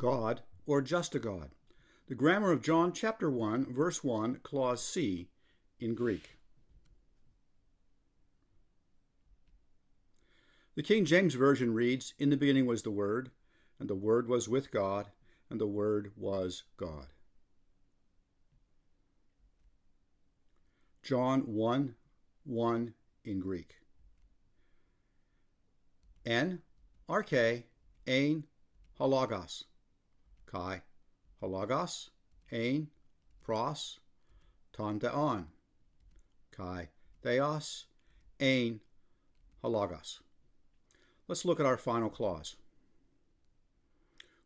God or just a God. The grammar of John chapter 1, verse 1, clause C in Greek. The King James Version reads, "In the beginning was the Word, and the Word was with God, and the Word was God." John 1, 1 in Greek. En, arche, ein, hologos. Kai, hologos, ein, pros, ton theon. Kai, theos, ein, hologos. Let's look at our final clause.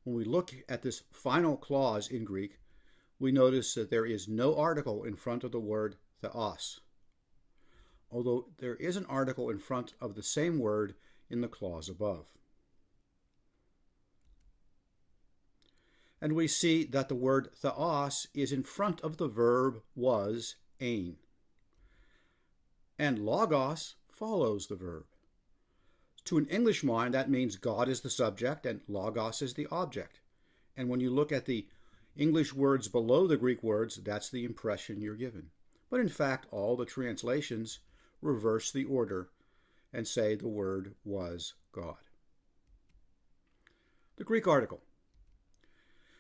When we look at this final clause in Greek, we notice that there is no article in front of the word theos, although there is an article in front of the same word in the clause above. And we see that the word theos is in front of the verb was, ein. And logos follows the verb. To an English mind, that means God is the subject and logos is the object. And when you look at the English words below the Greek words, that's the impression you're given. But in fact, all the translations reverse the order and say the word was God. The Greek article.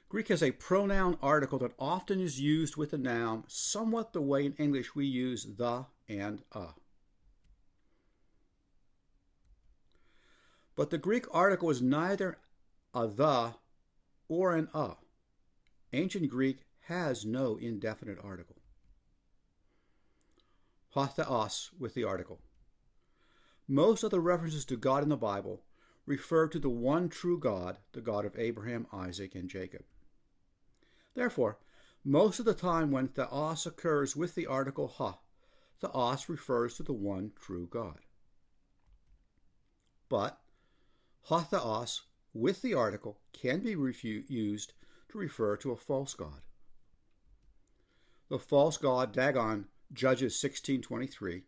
Greek has a pronoun article that often is used with a noun, somewhat the way in English we use the and a. But the Greek article is neither a the or an a. Ancient Greek has no indefinite article. Ha theos with the article. Most of the references to God in the Bible refer to the one true God, the God of Abraham, Isaac, and Jacob. Therefore, most of the time when theos occurs with the article ha, theos refers to the one true God. But ha theos with the article can be used to refer to a false god. The false god Dagon, Judges 16:23.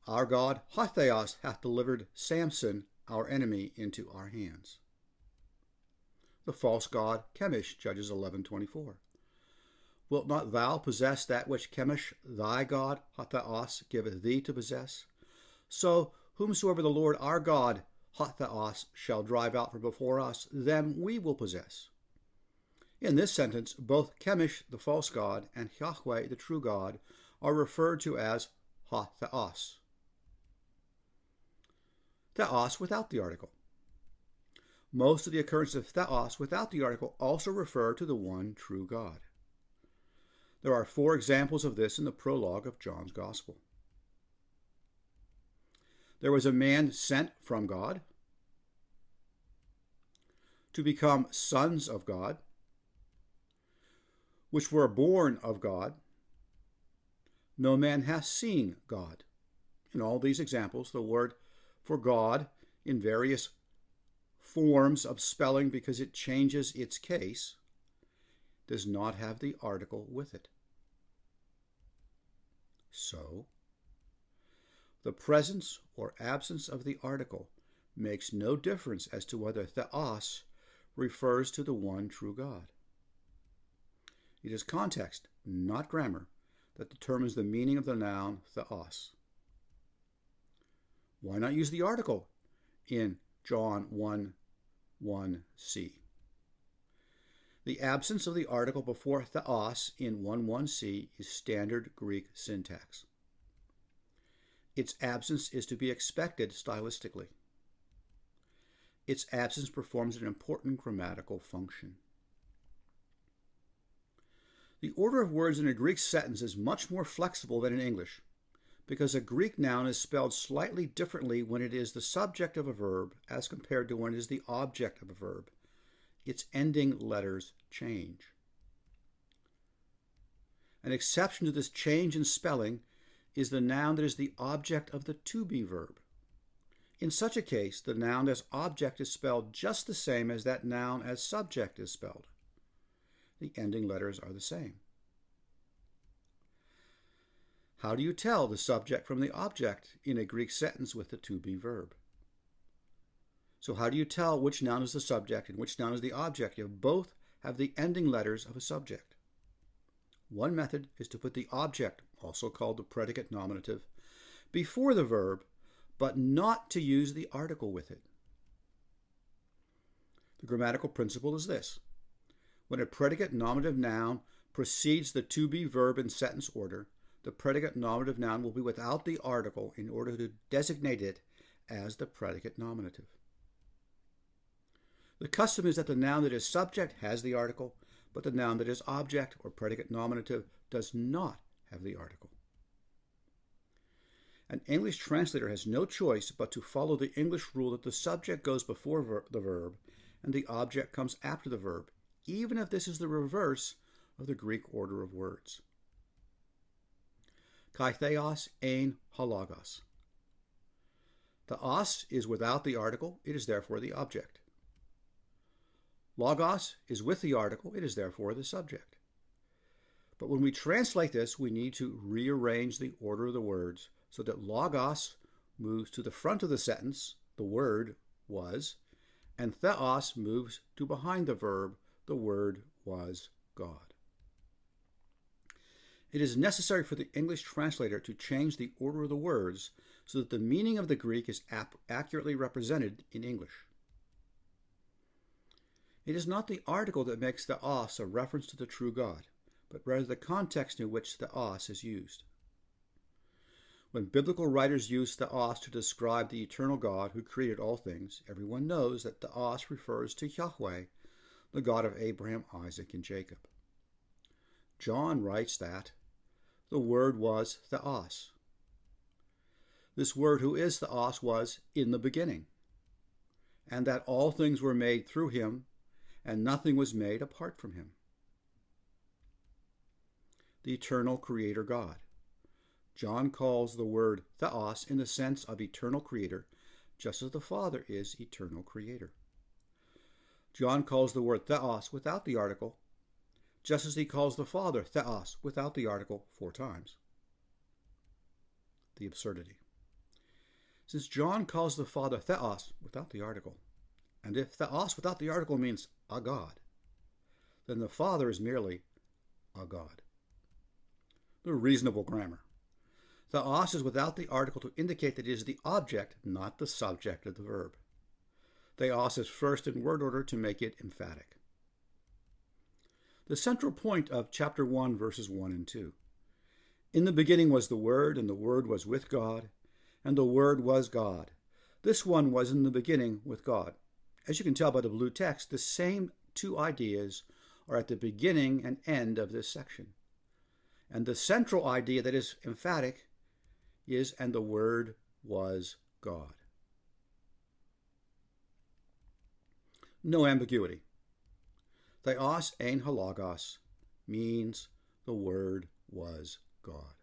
Our God ha theos hath delivered Samson, our enemy, into our hands. The false god Chemosh, Judges 11:24. Wilt not thou possess that which Chemosh, thy God, ha theos, giveth thee to possess? So whomsoever the Lord our God, ha theos, shall drive out from before us, them we will possess. In this sentence, both Chemosh, the false god, and Yahweh, the true God, are referred to as ha theos. Theos without the article. Most of the occurrences of theos without the article also refer to the one true God. There are 4 examples of this in the prologue of John's Gospel. There was a man sent from God to become sons of God, which were born of God. No man hath seen God. In all these examples, the word for God in various forms of spelling, because it changes its case, does not have the article with it. So, the presence or absence of the article makes no difference as to whether theos refers to the one true God. It is context, not grammar, that determines the meaning of the noun theos. Why not use the article in John 1:1c? The absence of the article before theos in 1:1c is standard Greek syntax. Its absence is to be expected stylistically. Its absence performs an important grammatical function. The order of words in a Greek sentence is much more flexible than in English, because a Greek noun is spelled slightly differently when it is the subject of a verb as compared to when it is the object of a verb. Its ending letters change. An exception to this change in spelling is the noun that is the object of the to be verb. In such a case, the noun as object is spelled just the same as that noun as subject is spelled. The ending letters are the same. How do you tell the subject from the object in a Greek sentence with the to be verb? So how do you tell which noun is the subject and which noun is the object if both have the ending letters of a subject? One method is to put the object, also called the predicate nominative, before the verb, but not to use the article with it. The grammatical principle is this. When a predicate nominative noun precedes the to-be verb in sentence order, the predicate nominative noun will be without the article in order to designate it as the predicate nominative. The custom is that the noun that is subject has the article, but the noun that is object or predicate nominative does not have the article. An English translator has no choice but to follow the English rule that the subject goes before the verb and the object comes after the verb, even if this is the reverse of the Greek order of words. Kai theos ein halagos. The os is without the article, it is therefore the object. Logos is with the article, it is therefore the subject. But when we translate this, we need to rearrange the order of the words so that logos moves to the front of the sentence, the word was, and theos moves to behind the verb, the word was God. It is necessary for the English translator to change the order of the words so that the meaning of the Greek is accurately represented in English. It is not the article that makes the os a reference to the true God, but rather the context in which the os is used. When biblical writers use the os to describe the eternal God who created all things, everyone knows that the os refers to Yahweh, the God of Abraham, Isaac, and Jacob. John writes that the Word was theos. This Word who is theos was in the beginning, and that all things were made through him, and nothing was made apart from him. The eternal creator God. John calls the word theos in the sense of eternal creator, just as the Father is eternal creator. John calls the word theos without the article, just as he calls the Father theos without the article 4 times. The absurdity. Since John calls the Father theos without the article, and if theos without the article means a God, then the Father is merely a God. The reasonable grammar. Theos is without the article to indicate that it is the object, not the subject of the verb. Theos is first in word order to make it emphatic. The central point of chapter 1, verses 1 and 2. In the beginning was the Word, and the Word was with God, and the Word was God. This one was in the beginning with God. As you can tell by the blue text, the same two ideas are at the beginning and end of this section. And the central idea that is emphatic is, and the Word was God. No ambiguity. Theos ein halagos means the Word was God.